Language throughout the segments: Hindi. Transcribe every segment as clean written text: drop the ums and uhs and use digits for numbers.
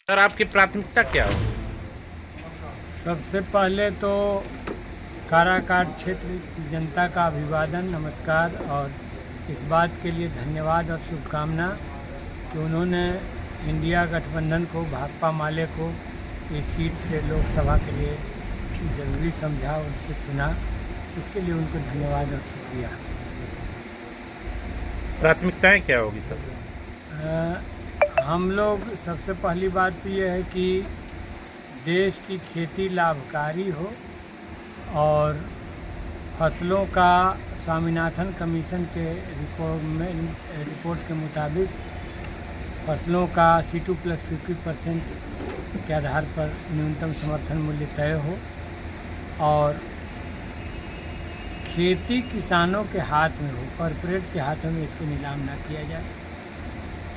सर, आपकी प्राथमिकता क्या हो? सबसे पहले तो काराकाट क्षेत्र की जनता का अभिवादन, नमस्कार और इस बात के लिए धन्यवाद और शुभकामना कि उन्होंने इंडिया गठबंधन को, भाकपा माले को इस सीट से लोकसभा के लिए ज़रूरी समझा और उसे चुना। इसके लिए उनको धन्यवाद और शुक्रिया। प्राथमिकताएं क्या होगी सर? हम लोग सबसे पहली बात तो ये है कि देश की खेती लाभकारी हो और फसलों का स्वामीनाथन कमीशन के रिपोर्ट के मुताबिक फसलों का C2+50% के आधार पर न्यूनतम समर्थन मूल्य तय हो और खेती किसानों के हाथ में हो, कॉरपोरेट के हाथों में इसको नीलाम ना किया जाए।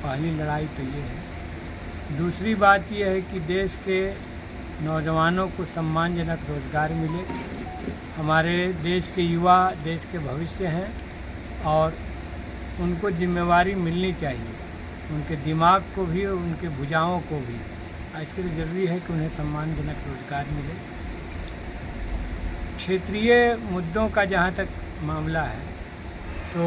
पहली लड़ाई तो ये है। दूसरी बात यह है कि देश के नौजवानों को सम्मानजनक रोज़गार मिले। हमारे देश के युवा देश के भविष्य हैं और उनको जिम्मेवारी मिलनी चाहिए, उनके दिमाग को भी और उनके भुजाओं को भी। इसके लिए ज़रूरी है कि उन्हें सम्मानजनक रोज़गार मिले। क्षेत्रीय मुद्दों का जहाँ तक मामला है तो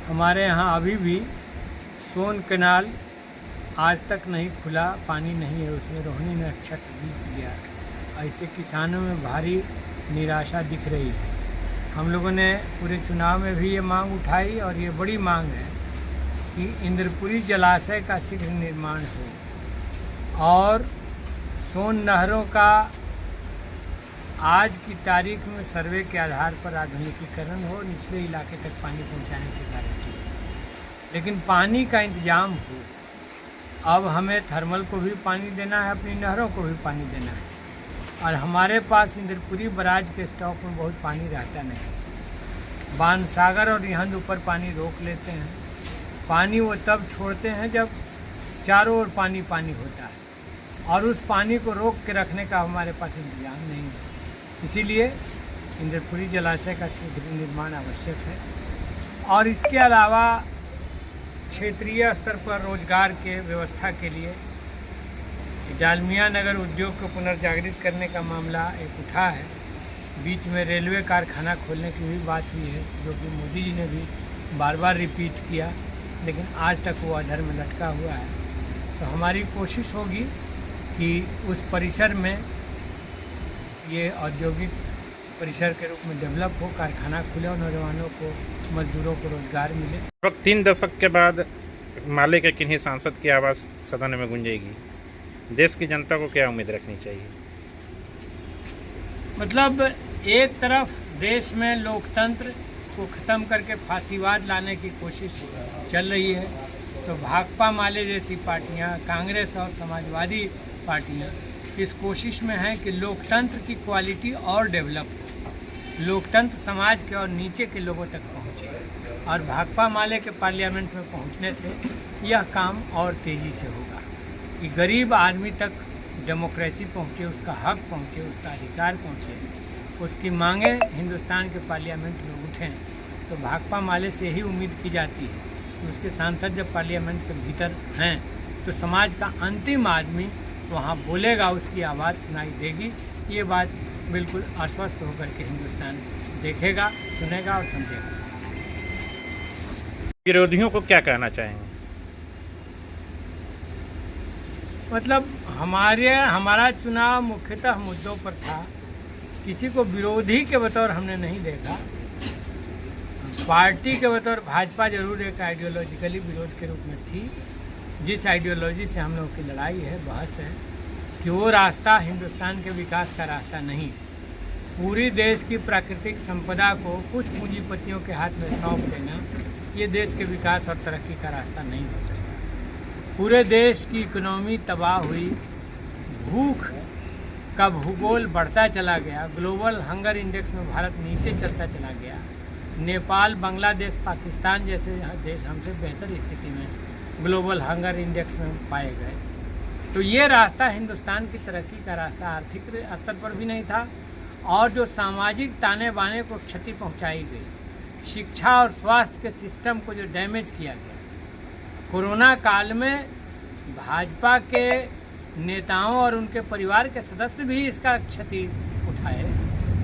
हमारे यहाँ अभी भी सोन कैनाल आज तक नहीं खुला, पानी नहीं है उसमें, रोहिणी नक्षत्र बीत गया। ऐसे किसानों में भारी निराशा दिख रही है। हम लोगों ने पूरे चुनाव में भी ये मांग उठाई और ये बड़ी मांग है कि इंद्रपुरी जलाशय का शीघ्र निर्माण हो और सोन नहरों का आज की तारीख में सर्वे के आधार पर आधुनिकीकरण हो, निचले इलाके तक पानी पहुंचाने की गारंटी हो। लेकिन पानी का इंतजाम हो। अब हमें थर्मल को भी पानी देना है, अपनी नहरों को भी पानी देना है और हमारे पास इंद्रपुरी बराज के स्टॉक में बहुत पानी रहता नहीं। बाणसागर और रिहंद ऊपर पानी रोक लेते हैं। पानी वो तब छोड़ते हैं जब चारों ओर पानी पानी होता है और उस पानी को रोक के रखने का हमारे पास इंतजाम नहीं है। इसीलिए इंद्रपुरी जलाशय का शीघ्र निर्माण आवश्यक है और इसके अलावा क्षेत्रीय स्तर पर रोजगार के व्यवस्था के लिए डालमिया नगर उद्योग को पुनर्जागृत करने का मामला एक उठा है। बीच में रेलवे कारखाना खोलने की भी बात हुई है, जो कि मोदी जी ने भी बार बार रिपीट किया, लेकिन आज तक वो अधर में लटका हुआ है। तो हमारी कोशिश होगी कि उस परिसर में ये औद्योगिक परिसर के रूप में डेवलप हो, कारखाना खुले और नौजवानों को, मजदूरों को रोजगार मिले। लगभग 3 दशक के बाद माले के किन्हीं सांसद की आवाज़ सदन में गूंजेगी। देश की जनता को क्या उम्मीद रखनी चाहिए? मतलब एक तरफ देश में लोकतंत्र को ख़त्म करके फांसीवाद लाने की कोशिश चल रही है, तो भाकपा माले जैसी पार्टियां, कांग्रेस और समाजवादी पार्टियां इस कोशिश में हैं कि लोकतंत्र की क्वालिटी और डेवलप हो, लोकतंत्र समाज के और नीचे के लोगों तक पहुंचे और भाकपा माले के पार्लियामेंट में पहुंचने से यह काम और तेज़ी से होगा कि गरीब आदमी तक डेमोक्रेसी पहुंचे, उसका हक पहुंचे, उसका अधिकार पहुंचे, उसकी मांगें हिंदुस्तान के पार्लियामेंट में उठें। तो भाकपा माले से यही उम्मीद की जाती है कि उसके सांसद जब पार्लियामेंट के भीतर हैं तो समाज का अंतिम आदमी वहाँ बोलेगा, उसकी आवाज़ सुनाई देगी। ये बात बिल्कुल आश्वस्त होकर के हिंदुस्तान देखेगा, सुनेगा और समझेगा। विरोधियों को क्या कहना चाहेंगे? मतलब हमारा चुनाव मुख्यतः मुद्दों पर था, किसी को विरोधी के बतौर हमने नहीं देखा। पार्टी के बतौर भाजपा जरूर एक आइडियोलॉजिकली विरोध के रूप में थी। जिस आइडियोलॉजी से हम लोगों की लड़ाई है, बहस है कि वो रास्ता हिंदुस्तान के विकास का रास्ता नहीं। पूरी देश की प्राकृतिक संपदा को कुछ पूंजीपतियों के हाथ में सौंप देना, ये देश के विकास और तरक्की का रास्ता नहीं हो सकता। पूरे देश की इकोनॉमी तबाह हुई, भूख का भूगोल बढ़ता चला गया, ग्लोबल हंगर इंडेक्स में भारत नीचे चलता चला गया। नेपाल, बांग्लादेश, पाकिस्तान जैसे देश हमसे बेहतर स्थिति में ग्लोबल हंगर इंडेक्स में पाए गए। तो ये रास्ता हिंदुस्तान की तरक्की का रास्ता आर्थिक स्तर पर भी नहीं था और जो सामाजिक ताने बाने को क्षति पहुंचाई गई, शिक्षा और स्वास्थ्य के सिस्टम को जो डैमेज किया गया, कोरोना काल में भाजपा के नेताओं और उनके परिवार के सदस्य भी इसका क्षति उठाए।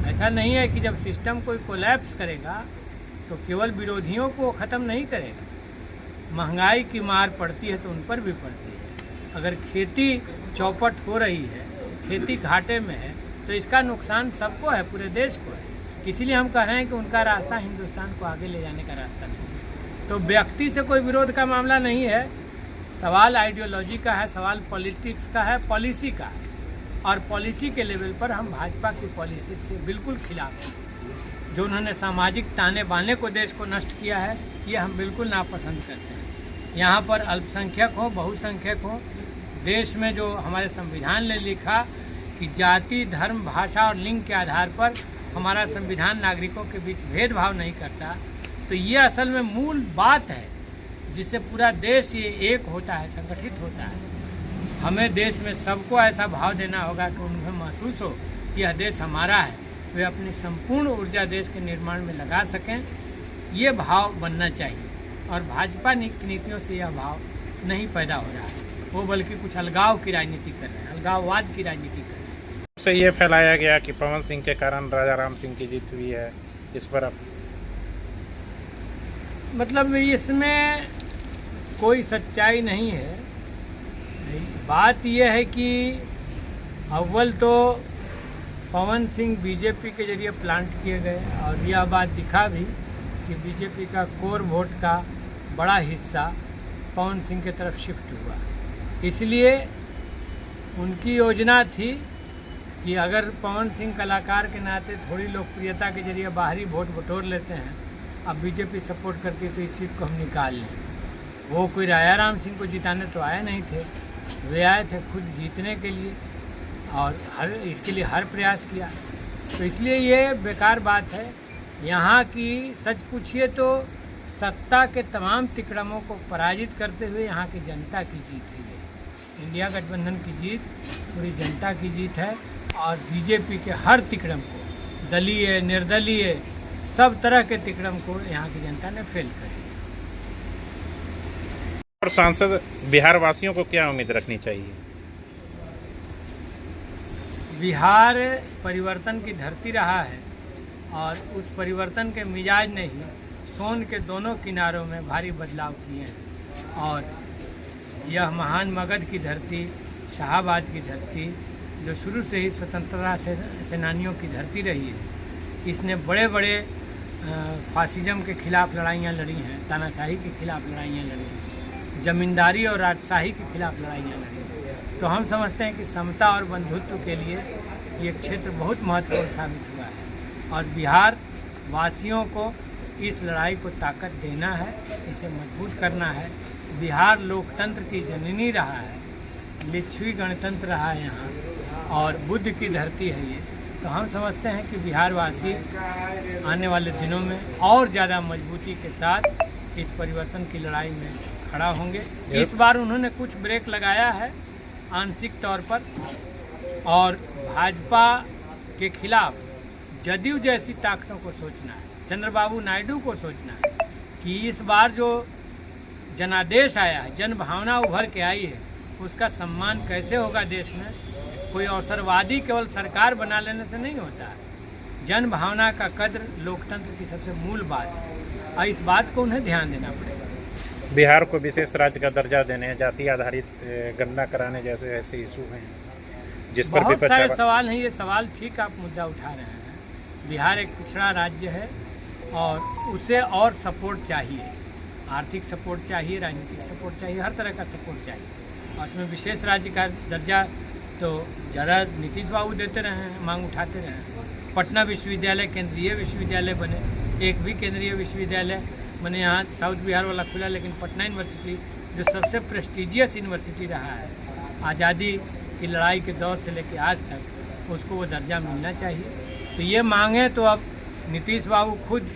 ऐसा नहीं है कि जब सिस्टम कोई कोलैप्स करेगा तो केवल विरोधियों को ख़त्म नहीं करेगा। महंगाई की मार पड़ती है तो उन पर भी पड़ती है। अगर खेती चौपट हो रही है, खेती घाटे में है, तो इसका नुकसान सबको है, पूरे देश को है। इसीलिए हम कह रहे हैं कि उनका रास्ता हिंदुस्तान को आगे ले जाने का रास्ता नहीं। तो व्यक्ति से कोई विरोध का मामला नहीं है, सवाल आइडियोलॉजी का है, सवाल पॉलिटिक्स का है, पॉलिसी का है। और पॉलिसी के लेवल पर हम भाजपा की पॉलिसी से बिल्कुल खिलाफ हैं। जो उन्होंने सामाजिक ताने बाने को देश को नष्ट किया है, ये हम बिल्कुल नापसंद करते हैं। यहाँ पर अल्पसंख्यक हो, बहुसंख्यक हो, देश में जो हमारे संविधान ने लिखा कि जाति, धर्म, भाषा और लिंग के आधार पर हमारा संविधान नागरिकों के बीच भेदभाव नहीं करता, तो ये असल में मूल बात है जिससे पूरा देश ये एक होता है, संगठित होता है। हमें देश में सबको ऐसा भाव देना होगा कि उन्हें महसूस हो कि यह देश हमारा है, वे अपनी संपूर्ण ऊर्जा देश के निर्माण में लगा सकें। ये भाव बनना चाहिए और भाजपा की नीतियों से यह भाव नहीं पैदा हो रहा है। वो बल्कि कुछ अलगाव की राजनीति कर रहे हैं, अलगाववाद की राजनीति कर रहे हैं। उससे ये फैलाया गया कि पवन सिंह के कारण राजा राम सिंह की जीत हुई है। इस पर अब मतलब इसमें कोई सच्चाई नहीं है। बात यह है कि अव्वल तो पवन सिंह बीजेपी के जरिए प्लांट किए गए और यह बात दिखा भी कि बीजेपी का कोर वोट का बड़ा हिस्सा पवन सिंह की तरफ शिफ्ट हुआ। इसलिए उनकी योजना थी कि अगर पवन सिंह कलाकार के नाते थोड़ी लोकप्रियता के जरिए बाहरी वोट बटोर लेते हैं, अब बीजेपी सपोर्ट करती है तो इस सीट को हम निकाल लें। वो कोई राजा राम सिंह को जिताने तो आए नहीं थे, वे आए थे खुद जीतने के लिए और इसके लिए हर प्रयास किया। तो इसलिए ये बेकार बात है। यहाँ की सच पूछिए तो सत्ता के तमाम तिकड़मों को पराजित करते हुए यहाँ की जनता की जीत है। ये इंडिया गठबंधन की जीत पूरी जनता की जीत है और बीजेपी के हर तिकड़म को, दलीय, निर्दलीय, सब तरह के तिकड़म को यहाँ की जनता ने फेल कर दिया। और सांसद बिहार वासियों को क्या उम्मीद रखनी चाहिए? बिहार परिवर्तन की धरती रहा है और उस परिवर्तन के मिजाज ने ही सोन के दोनों किनारों में भारी बदलाव किए हैं। और यह महान मगध की धरती, शाहाबाद की धरती, जो शुरू से ही स्वतंत्रता सेनानियों की धरती रही है, इसने बड़े बड़े फासिज्म के खिलाफ लड़ाइयाँ लड़ी हैं, तानाशाही के खिलाफ लड़ाइयाँ लड़ी हैं, जमींदारी और राजशाही के खिलाफ लड़ाइयाँ लड़ी हैं। तो हम समझते हैं कि समता और बंधुत्व के लिए ये क्षेत्र बहुत महत्वपूर्ण साबित हुआ है और बिहार वासियों को इस लड़ाई को ताकत देना है, इसे मजबूत करना है। बिहार लोकतंत्र की जननी रहा है, लिच्छवी गणतंत्र रहा है यहाँ और बुद्ध की धरती है ये। तो हम समझते हैं कि बिहार वासी आने वाले दिनों में और ज़्यादा मजबूती के साथ इस परिवर्तन की लड़ाई में खड़ा होंगे। इस बार उन्होंने कुछ ब्रेक लगाया है आंशिक तौर पर और भाजपा के खिलाफ जदयू जैसी ताकतों को सोचना है, चंद्रबाबू नायडू को सोचना है कि इस बार जो जनादेश आया है, जन भावना उभर के आई है, उसका सम्मान कैसे होगा देश में। कोई अवसरवादी केवल सरकार बना लेने से नहीं होता है। जन भावना का कद्र लोकतंत्र की सबसे मूल बात है और इस बात को उन्हें ध्यान देना पड़ेगा। बिहार को विशेष राज्य का दर्जा देने, जाति आधारित गणना कराने जैसे ऐसे इशू हैं जिस पर बहुत सारे सवाल हैं। ये सवाल ठीक आप मुद्दा उठा रहे हैं। बिहार एक पिछड़ा राज्य है और उसे और सपोर्ट चाहिए, आर्थिक सपोर्ट चाहिए, राजनीतिक सपोर्ट चाहिए, हर तरह का सपोर्ट चाहिए। और उसमें विशेष राज्य का दर्जा तो ज़्यादा नीतीश बाबू देते रहे हैं, मांग उठाते रहे हैं। पटना विश्वविद्यालय केंद्रीय विश्वविद्यालय बने, एक भी केंद्रीय विश्वविद्यालय बने यहाँ साउथ बिहार वाला खुला, लेकिन पटना यूनिवर्सिटी जो सबसे प्रेस्टिजियस यूनिवर्सिटी रहा है आज़ादी की लड़ाई के दौर से लेकर आज तक, उसको वो दर्जा मिलना चाहिए। तो ये मांगे तो अब नीतीश बाबू खुद,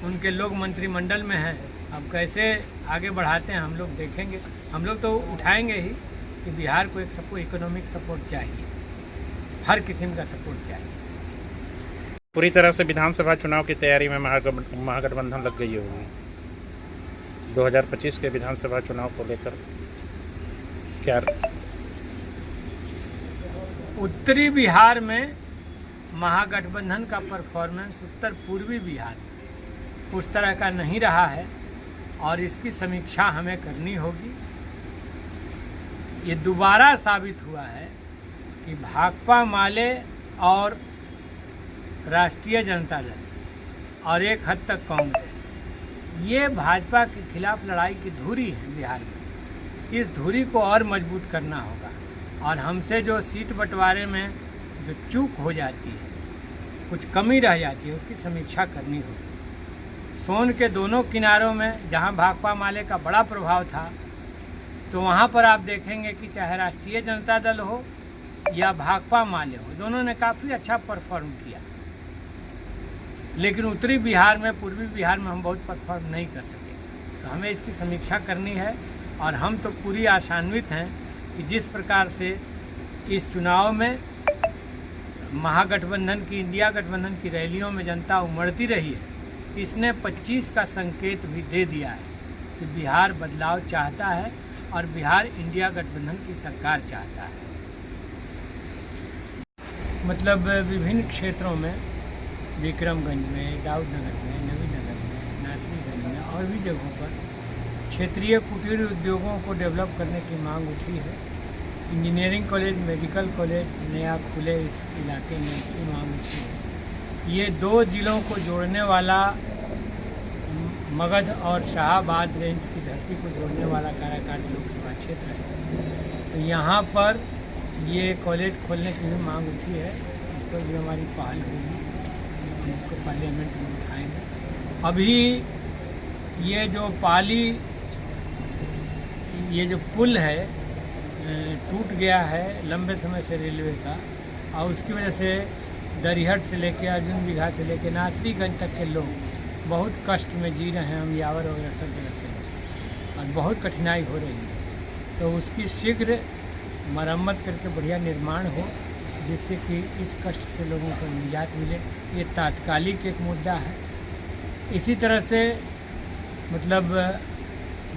उनके लोग मंत्रिमंडल में हैं, अब कैसे आगे बढ़ाते हैं हम लोग देखेंगे। हम लोग तो उठाएंगे ही कि बिहार को एक इकोनॉमिक सपोर्ट चाहिए, हर किस्म का सपोर्ट चाहिए। पूरी तरह से विधानसभा चुनाव की तैयारी में महागठबंधन लग गई होगी। 2025 के विधानसभा चुनाव को लेकर क्या उत्तरी बिहार में महागठबंधन का परफॉर्मेंस उत्तर पूर्वी बिहार में उस तरह का नहीं रहा है और इसकी समीक्षा हमें करनी होगी। ये दोबारा साबित हुआ है कि भाकपा माले और राष्ट्रीय जनता दल और एक हद तक कांग्रेस ये भाजपा के खिलाफ लड़ाई की धुरी है बिहार में। इस धुरी को और मजबूत करना होगा और हमसे जो सीट बंटवारे में जो चूक हो जाती है, कुछ कमी रह जाती है, उसकी समीक्षा करनी होगी। सोन के दोनों किनारों में जहां भाकपा माले का बड़ा प्रभाव था, तो वहां पर आप देखेंगे कि चाहे राष्ट्रीय जनता दल हो या भाकपा माले हो, दोनों ने काफ़ी अच्छा परफॉर्म किया। लेकिन उत्तरी बिहार में, पूर्वी बिहार में हम बहुत परफॉर्म नहीं कर सके। तो हमें इसकी समीक्षा करनी है और हम तो पूरी आशान्वित हैं कि जिस प्रकार से इस चुनाव में महागठबंधन की, इंडिया गठबंधन की रैलियों में जनता उमड़ती रही है, इसने 25 का संकेत भी दे दिया है कि बिहार बदलाव चाहता है और बिहार इंडिया गठबंधन की सरकार चाहता है। मतलब विभिन्न क्षेत्रों में, विक्रमगंज में, दाऊदनगर में, नवीनगर में, नासिरगंज में और भी जगहों पर क्षेत्रीय कुटीर उद्योगों को डेवलप करने की मांग उठी है। इंजीनियरिंग कॉलेज, मेडिकल कॉलेज नया खुले इस इलाके में, इसकी मांग उठी है। ये 2 जिलों को जोड़ने वाला, मगध और शाहाबाद रेंज की धरती को जोड़ने वाला काराकाट लोकसभा क्षेत्र है। तो यहाँ पर ये कॉलेज खोलने की भी मांग उठी है। इस पर भी हमारी पहल होगी, हम इसको पार्लियामेंट में उठाएंगे। अभी ये जो ये जो पुल है टूट गया है लंबे समय से रेलवे का, और उसकी वजह से दरिहट से लेके, अर्जुन बिघा से लेके नासरीगंज तक के लोग बहुत कष्ट में जी रहे हैं। हम यावर वगैरह सब जगह पे, और बहुत कठिनाई हो रही है। तो उसकी शीघ्र मरम्मत करके बढ़िया निर्माण हो, जिससे कि इस कष्ट से लोगों को निजात मिले। ये तात्कालिक एक मुद्दा है। इसी तरह से मतलब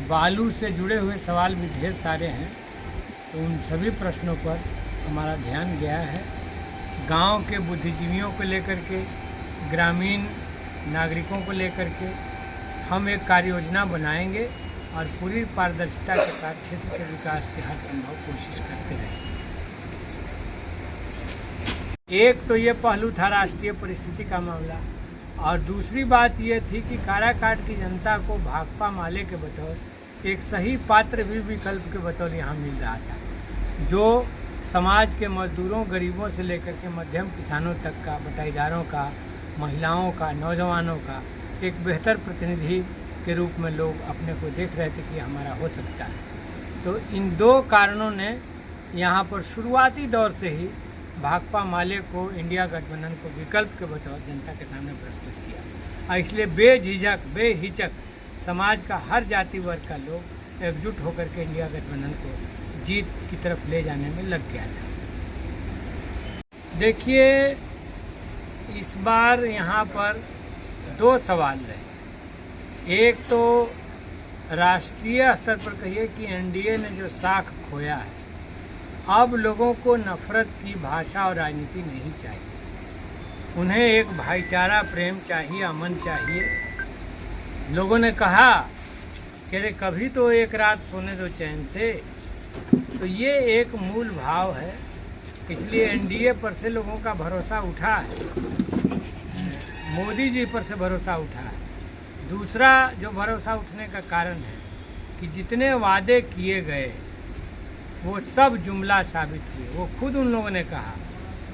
बालू से जुड़े हुए सवाल भी ढेर सारे हैं, तो उन सभी प्रश्नों पर हमारा ध्यान गया है। गांव के बुद्धिजीवियों को लेकर के, ग्रामीण नागरिकों को लेकर के हम एक कार्य योजना बनाएंगे और पूरी पारदर्शिता के साथ क्षेत्र के विकास की हर संभव कोशिश करते रहेंगे। एक तो ये पहलू था राष्ट्रीय परिस्थिति का मामला, और दूसरी बात ये थी कि काराकाट की जनता को भाकपा माले के बतौर एक सही पात्र भी विकल्प के बतौर यहाँ मिल रहा था, जो समाज के मजदूरों, गरीबों से लेकर के मध्यम किसानों तक का, बटाईदारों का, महिलाओं का, नौजवानों का एक बेहतर प्रतिनिधि के रूप में लोग अपने को देख रहे थे कि हमारा हो सकता है। तो इन 2 कारणों ने यहाँ पर शुरुआती दौर से ही भाकपा माले को, इंडिया गठबंधन को विकल्प के बतौर जनता के सामने प्रस्तुत किया, और इसलिए बेझिझक, बेहिचक समाज का हर जाति वर्ग का लोग एकजुट होकर के इंडिया गठबंधन को जीत की तरफ ले जाने में लग गया था। देखिए, इस बार यहाँ पर 2 सवाल रहे। एक तो राष्ट्रीय स्तर पर कहिए कि एनडीए ने जो साख खोया है, अब लोगों को नफरत की भाषा और राजनीति नहीं चाहिए। उन्हें एक भाईचारा, प्रेम चाहिए, अमन चाहिए। लोगों ने कहा कि अरे कभी तो एक रात सोने दो चैन से। तो ये एक मूल भाव है, इसलिए एनडीए पर से लोगों का भरोसा उठा है, मोदी जी पर से भरोसा उठा है। दूसरा जो भरोसा उठने का कारण है कि जितने वादे किए गए वो सब जुमला साबित हुए। वो खुद उन लोगों ने कहा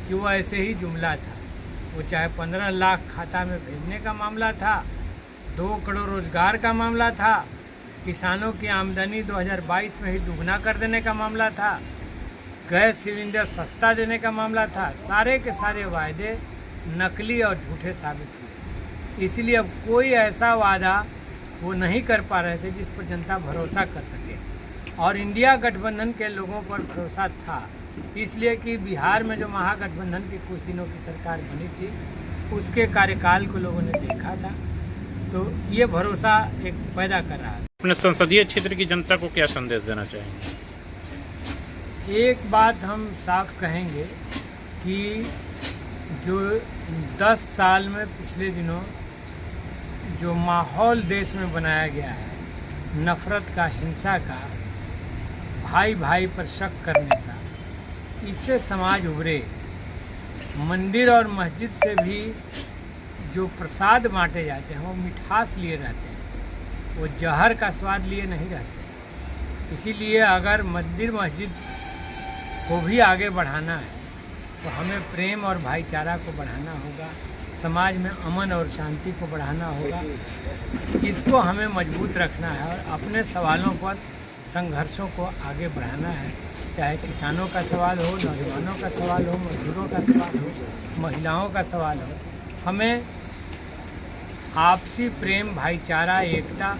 कि वो ऐसे ही जुमला था। वो चाहे 15 लाख खाता में भेजने का मामला था, 2 करोड़ रोजगार का मामला था, किसानों की आमदनी 2022 में ही दुगना कर देने का मामला था, गैस सिलेंडर सस्ता देने का मामला था। सारे के सारे वायदे नकली और झूठे साबित हुए। इसलिए अब कोई ऐसा वादा वो नहीं कर पा रहे थे जिस पर जनता भरोसा कर सके, और इंडिया गठबंधन के लोगों पर भरोसा था, इसलिए कि बिहार में जो महागठबंधन की कुछ दिनों की सरकार बनी थी, उसके कार्यकाल को लोगों ने देखा था। तो ये भरोसा एक पैदा कर रहा है। अपने संसदीय क्षेत्र की जनता को क्या संदेश देना चाहेंगे? एक बात हम साफ कहेंगे कि जो 10 साल में पिछले दिनों जो माहौल देश में बनाया गया है, नफ़रत का, हिंसा का, भाई भाई पर शक करने का, इससे समाज उभरे। मंदिर और मस्जिद से भी जो प्रसाद बांटे जाते हैं वो मिठास लिए रहते हैं, वो जहर का स्वाद लिए नहीं रहते। इसीलिए अगर मंदिर मस्जिद को भी आगे बढ़ाना है तो हमें प्रेम और भाईचारा को बढ़ाना होगा, समाज में अमन और शांति को बढ़ाना होगा। इसको हमें मजबूत रखना है और अपने सवालों पर संघर्षों को आगे बढ़ाना है, चाहे किसानों का सवाल हो, नौजवानों का सवाल हो, मजदूरों का सवाल हो, महिलाओं का सवाल हो। हमें आपसी प्रेम, भाईचारा, एकता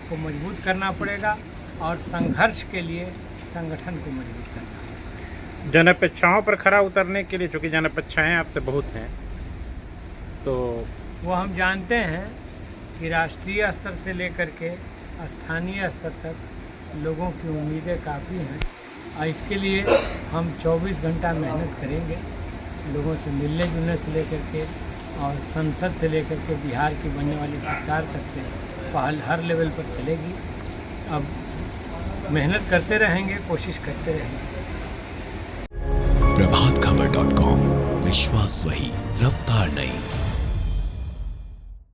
को मजबूत करना पड़ेगा और संघर्ष के लिए संगठन को मजबूत करना है। जनअपेक्षाओं पर खरा उतरने के लिए, चूँकि जनअपेक्षाएँ आपसे बहुत हैं, तो वो हम जानते हैं कि राष्ट्रीय स्तर से लेकर के स्थानीय स्तर तक लोगों की उम्मीदें काफ़ी हैं और इसके लिए हम 24 घंटा मेहनत करेंगे। लोगों से मिलने जुलने से लेकर के और संसद से लेकर के बिहार की बनने वाली सरकार तक से पहल हर लेवल पर चलेगी। अब मेहनत करते रहेंगे, कोशिश करते रहेंगे। प्रभातखबर.com, विश्वास वही, रफ्तार नहीं।